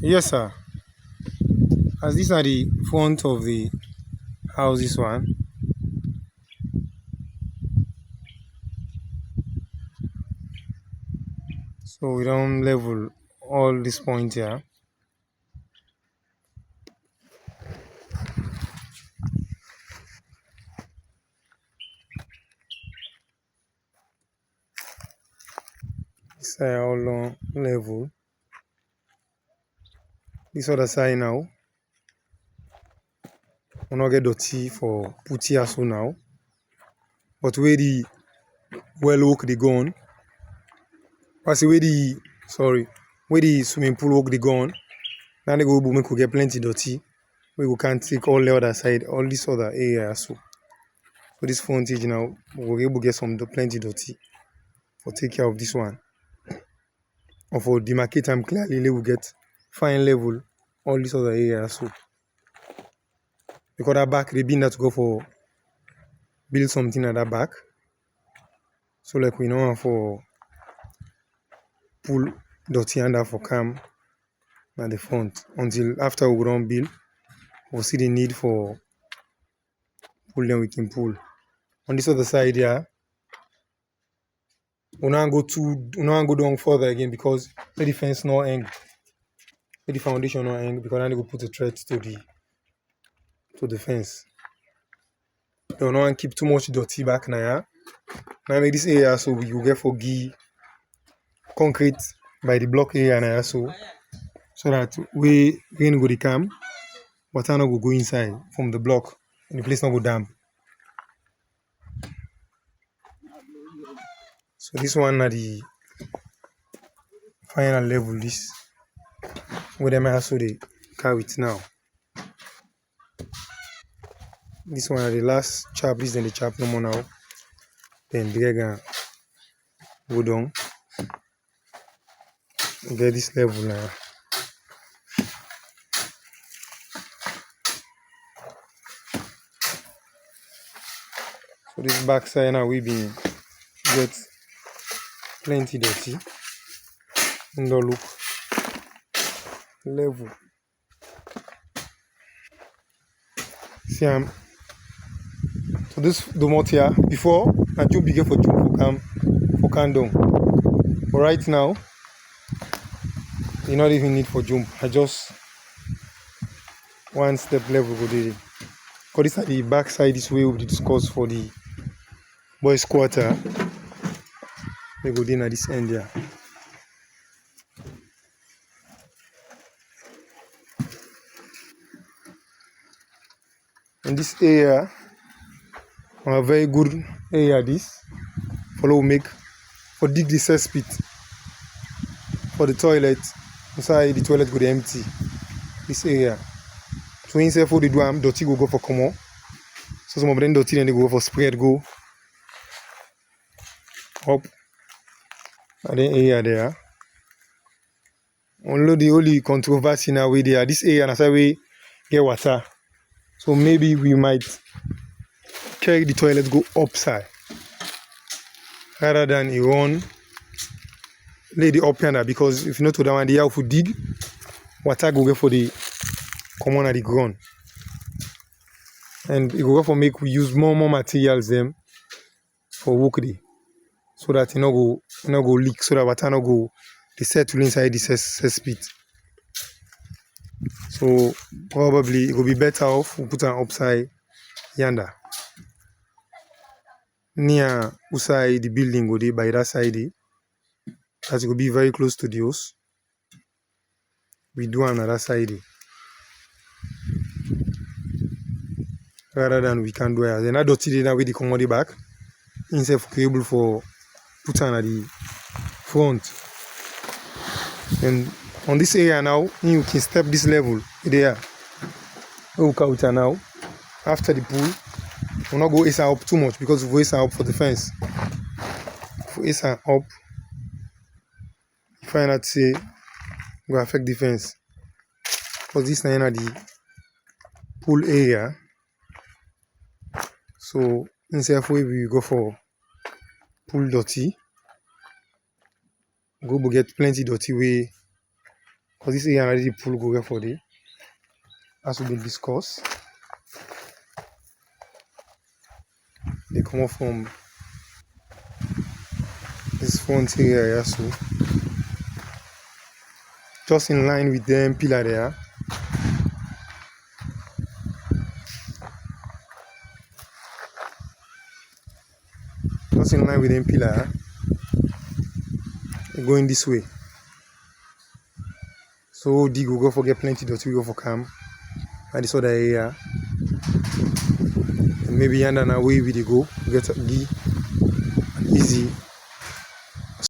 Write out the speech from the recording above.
Yes, sir. As these are the front of the house, this one. So we don't level all this point here. This side all on level. This other side now. We not get dirty for put here so now. But where the well work they gone. Pass where the swimming pool work they gone. Now they go boom could get plenty dirty. We can't take all the other side, all this other area so. So this frontage now we're able to get some plenty dirty for take care of this one. Or for demarcate them clearly, they will get fine level all this other area so. Because that back they been that to go for build something at that back. So like we know for pull dirty under for cam at the front until after we don't build, we'll see the need for pull, then we can pull. On this other side here, we not go down further again because the fence no hang, the foundation no hang because I need to put a thread to the fence. Don't want to keep too much dirty back now. Yeah? Now make this area so we will get for concrete by the block area now so that we rain go the cam, water no go inside from the block and the place not go damp. So this one are the final level this where them also they carry it now. This one are the last chap, this is the chap no more now. Then the guy go down. Get this level now. So this back side now we been get plenty dirty. And don't look level. See so this domot here before I jump bigger for jump for can down. But right now you not even need for jump. I just one step level go there. Because this at the back side this way we discuss for the boys quarter. We go in at this end here. And this area a very good area this follow make for dig the cesspit for the toilet. Inside the toilet go empty. This area. So inside for the do dirty go for common. So some of them dirty then they go for spread go up at the area there. Only the only controversy now we there. This area that's why we get water. So maybe we might carry the toilet go upside rather than a run lay the up yonder because if you know to that one the how to dig water go for the common at the ground. And it go for make we use more materials them for work day. So that it no go leak, so that water no go they settle inside the cesspit. So probably it will be better off we put an upside yonder. Near outside the building go there by that side as it will be very close to the house. We do another side rather than we can do it. Then that dirty now with the commodity back instead of able for put on at the front. And on this area now, you can step this level there. Look out now. After the pool, we'll not go ace up too much because we go ace up for the fence. For ace up, you find out say will affect the fence. Because this is not the pool area. So instead of we go for pool dirty, go get plenty dirty way Because this area already pull go for the as we been discussed. They come off from this front area, so just in line with them pillar there. Just in line with them pillar. We're going this way. So dig will go for get plenty dot we go for camp at this other area. And maybe under now way we go get easy